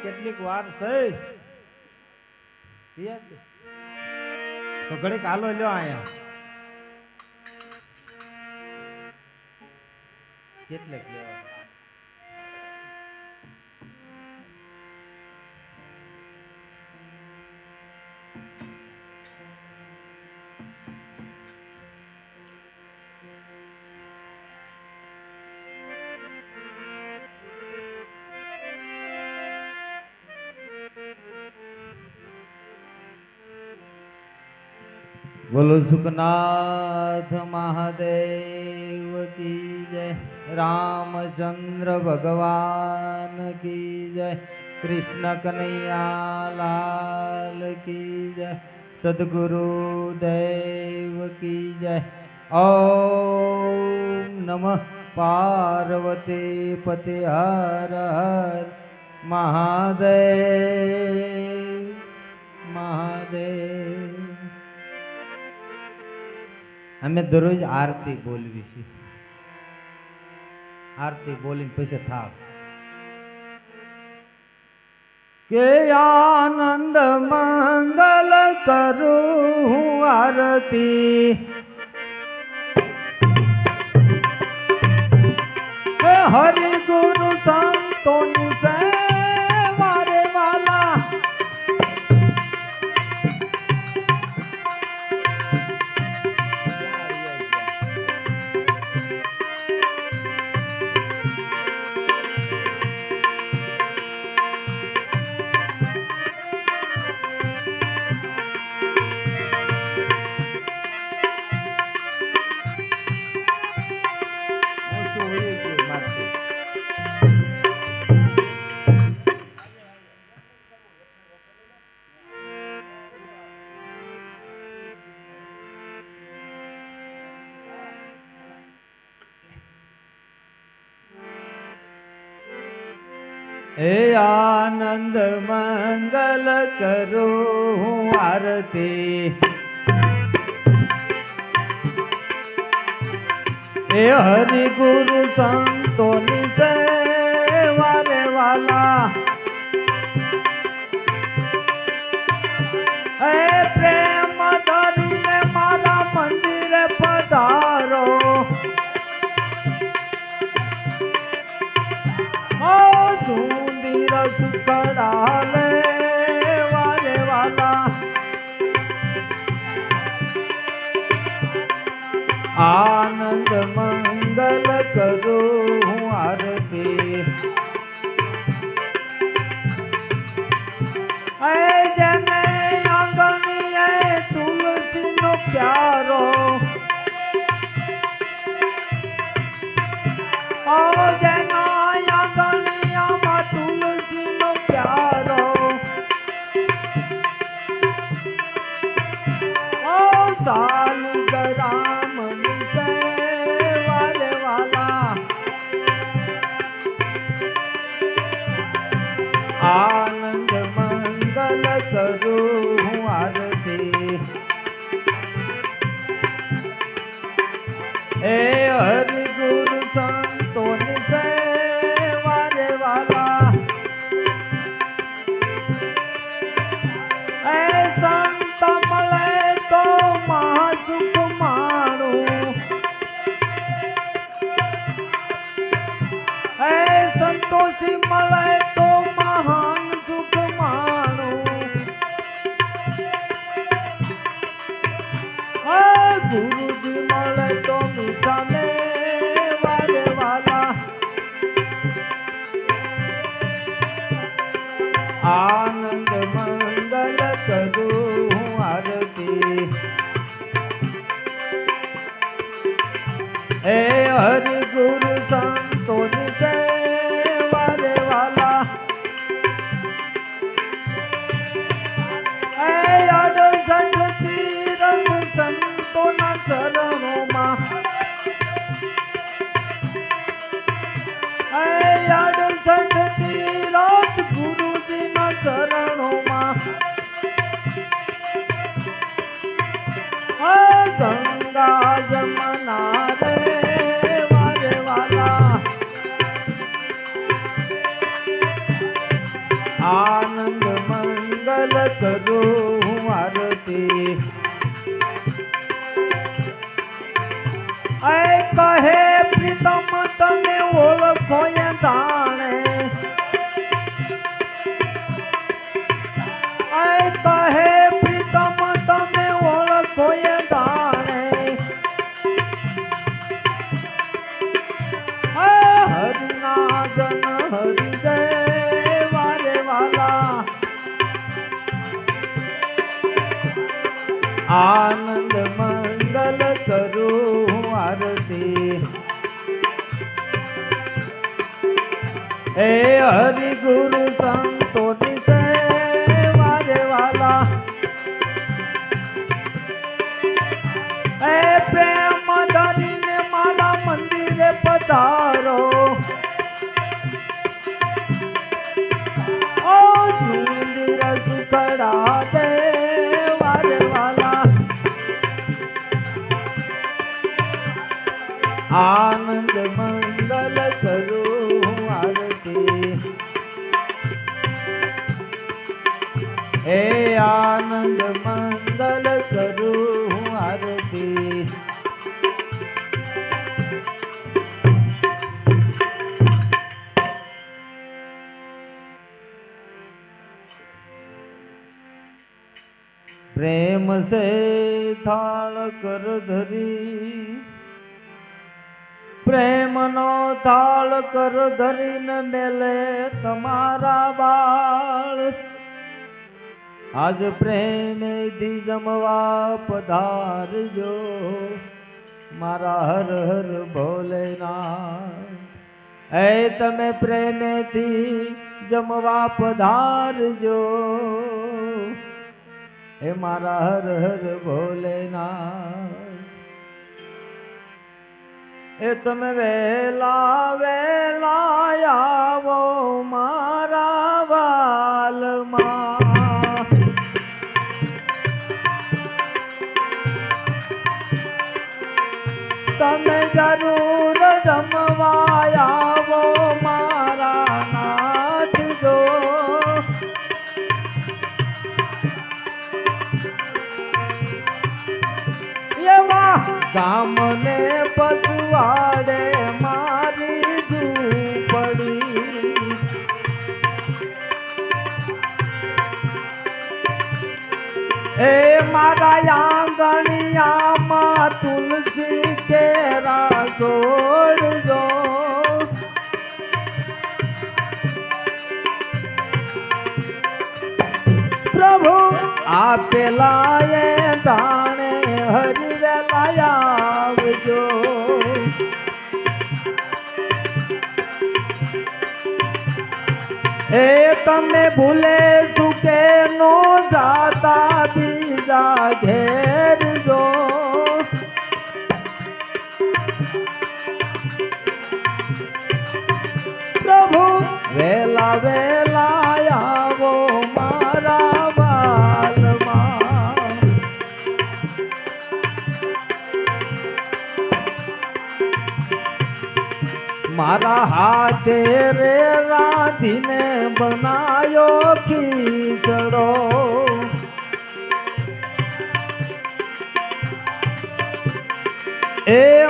કેટલીક વાર છે તો ઘડીક હાલો લ્યો આયા કેટલેક લ્યો बोलो सुखनाथ महादेव की जय, रामचंद्र भगवान की जय, कृष्ण कन्हैया लाल की जय, सद्गुरु देव की जय। ओम नमः पार्वती पते हर हर महादेव महादेव। અમે દરરોજ આરતી બોલવી છે, આરતી બોલીને પછી થાક કે આનંદ મંગલ કરું હું આરતી કે હરિ ગુરુ સંતોની સેવા રે વાલા हे आनंद मंगल करो हूँ आरती हे हरि गुरु संतों सेवा रे वाला हे प्रेम धरी ने मारा मंदिर पधारो सुखड़ाले वाले वाला आनंद मंगल करो हूँ आरती जने आंगनी तुलसी नो प्यारो जना आंगनी तुलसी नो प्यारो सालू राम वाले वाला आनंद मंगल करो हूँ आरती ए हरि गुरु संतों सेवा रे वाला संत मले तो महासुख माणू संतोषी मले तो महान सुख माणू गुरु जी मले तो मीठा वाले वाला आनंद मंगल करूं आरती हे हरि गुरु संतों सेवा रे वाला अड़सठ तीरथ संतों ना शरणों मां अड़सठ तीरथ गुरु जी ना शरणों मां गंगा जमुना रे આનંદ મંગલ કરું હું આરતી કહે પ્રીતમ તમે ઓળખો જાણે કહે પ્રીતમ તમે ઓળખો જાણે હરિના જન હરિદય વારે વાલા આનંદ મંગલ કરું આરતી હરિ ગુરુ સંતોની વારે વાલા પ્રેમ ધરીને મારા મંદિરે પધારો ઓ સુંદર સુખડા દે વારે વાલા આનંદ મંગલ કરું આરતી આનંદ મંગલ કરું આરતી प्रेम से थाल कर धरी प्रेम नो थाल कर धरी न मेले तमारा बाल आज प्रेम दी जमवा पधार जो मारा हर हर भोलेनाथ तमे प्रेम थी जमवा पधार जो हे मारा हर हर भोलेनाथ તમે વેલા વેલા આવો મારા વાલમાં તમે જરૂર જમવા આવો મારા નાથ જો ગામને પસવાડે મારી ઝૂંપડી મારા આંગણિયામાં તુલસી કેરા છોડજો પ્રભુ આપેલા એ દાણે હરિ આવજો તમે ભૂલે ચૂકે નો જાતા બીજા ઘેર જો પ્રભુ વેલા વેલા આવો મારા બાલમાં મારા હાથે રે રાધીને બનાયો ખીચડો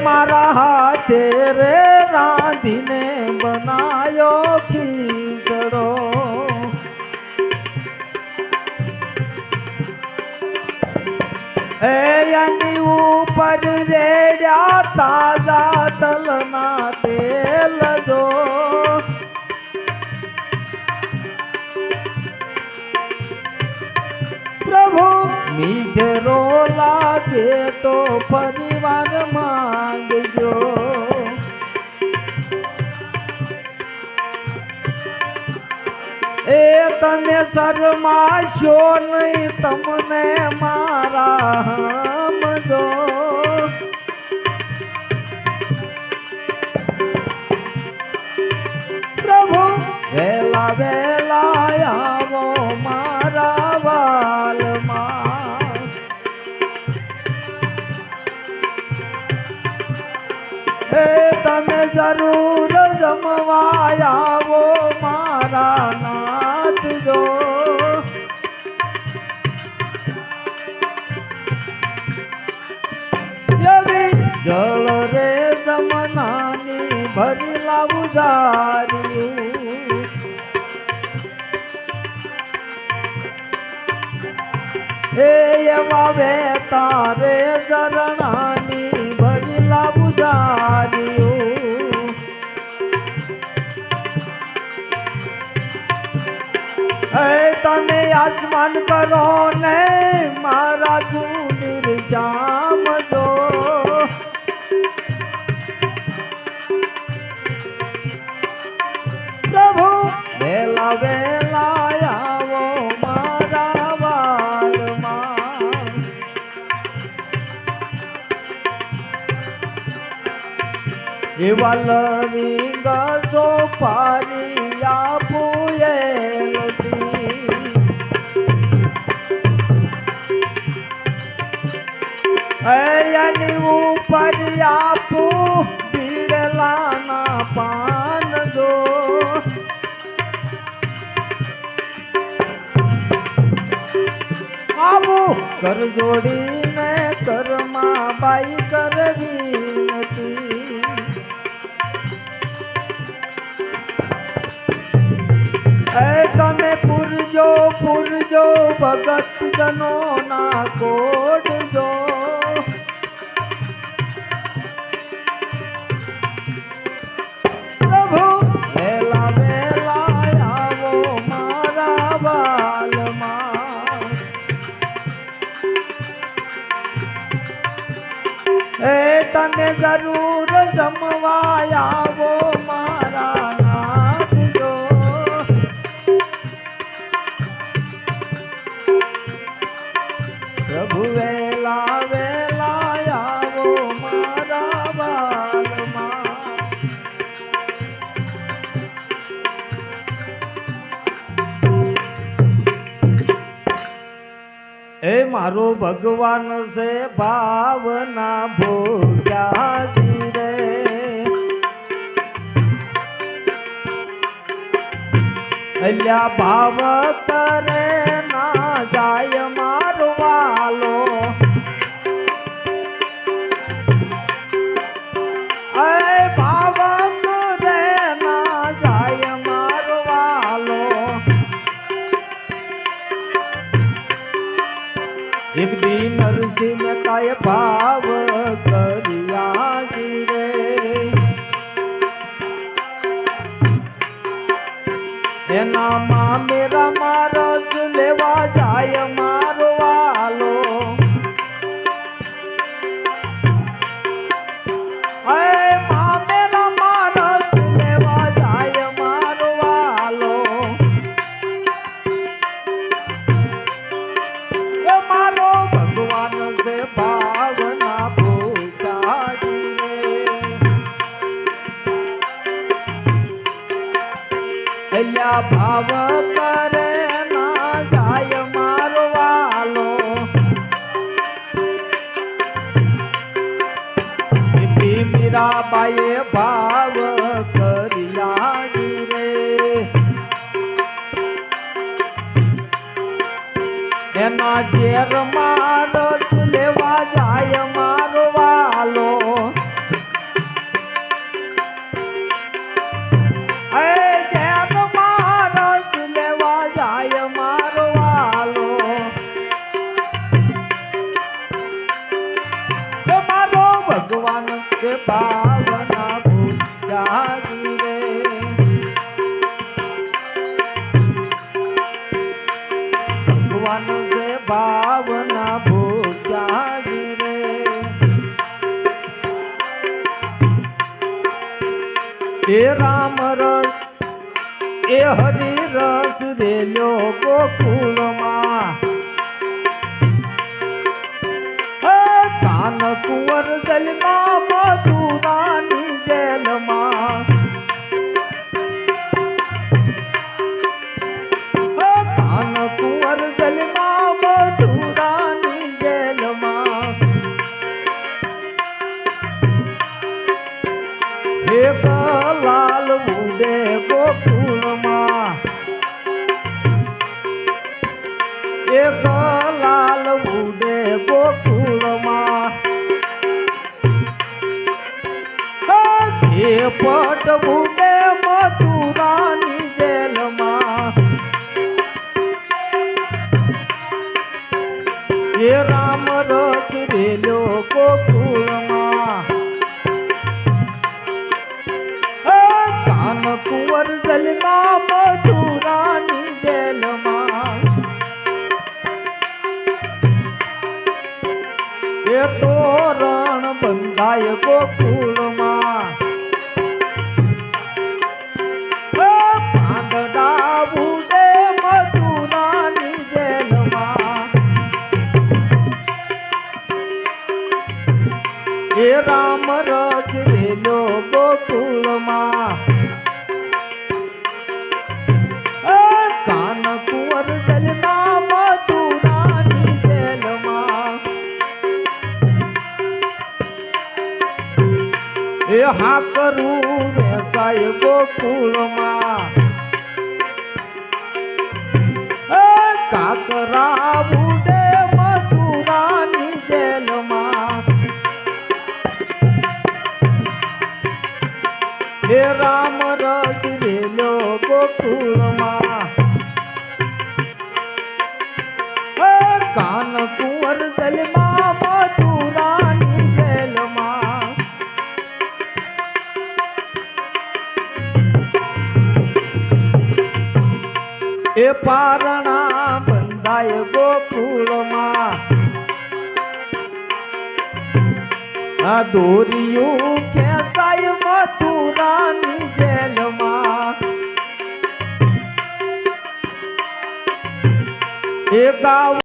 મારા હાથે રે રાધીને બનાયો ખીચડો એની ઉપર રેડ્યા તાજા તલના તેલ જો પ્રભુ મીઠેરો લાગે તો પરિવાર માંગજો તમે શરમાશો નહીં તમને મારા સમજો પ્રભુ વેલા વેલા આવો મારા વાલમાં તમે જરૂર જમવા આવો મારા નાથ જો જળ રે જમનાની ભરી લાવું જાર્યું હે એવા વેતા રે ઝરણાની ભરી લાવું જાર્યું હે તમે આસમાન કરો ને મારા સુંદર જામ જો પ્રભુ વેલા વેલા આવો મારા વાલમાં એવા લવિંગ સોપારી આપુયેલથી એની ઉપર આપું પીડલાના પાન જો આવું કર જોડીને કર્મા બાઈ કરવી નથી તમે પૂરજો પૂરજો ભગત જનો ના કોડજો પ્રભુ વેલા વેલા આવો મારા બાલમાં તને જરૂર જમવા આવો મારા નાથ જો પ્રભુ વેલા વેલા આવો મારા બાલમાં એ મારો ભગવાન છે ભાવના ભોગ્યાજી રે અલ્યા ભાવ કરે ના જાય મારો વાલો ભાવ કરે ના જાય મારો વાલો એક દી નરસિંહ મહેતાએ ભાવ કર્યા રે એના માં મેરા મારસ લેવા જાય મારો વાલો માં મેરા મારસ લેવા જાય મારો વાલો મારો ભગવાન છે ભાવના ભોજાજી અલ્યા ભાવ કરે ના જાય મારો વાલો મીરાબાઈએ ભાવ કર્યા રે એના ઝેર મારસ લેવા જાય મારો વાલો ઝેર મારસ લેવા જાય મારો વાલો મારો ભગવાન કે ભાવના ભૂજાજી રે ભગવાન કે ભાવના ભૂજાજી રે એ રામ રસ એ હરિ રસ રેલ્યો ગોકુળમાં કાન કુંવર જલમાં મથુરાની જેલમાં કાન કુંવર જલમાં મથુરાની જેલમાં એક લાલ ઉડે ગોકુળમાં લાલ ઉડે ગોકુળમાં એ પટ ઉડે મથુરાની જેલમાં એ રામ રસ રેલો ગોકુળમાં કાન કુંવર જલના મથુરાની જેલમાં એ તોરણ બંધાય ગોકુળમાં પાંદડા ઉડે મથુરાની જેલમાં એ રામ રસ રેલો ગોકુળમાં કાન કુંવર જલના મથુરાની જેલમાં એ હાકરું વેસાય ગોકુળમાં કાકરા ઉડે મથુરાની જેલમાં હે રામ રસ રેલો ગોકુળમાં કાન કુંવર જલમાં મથુરાની જેલમાં એ પારણા બંધાય ગોકુળમાં આ દોરિયું ખેંચાય મથુરાની જેલમાં એ ગાવ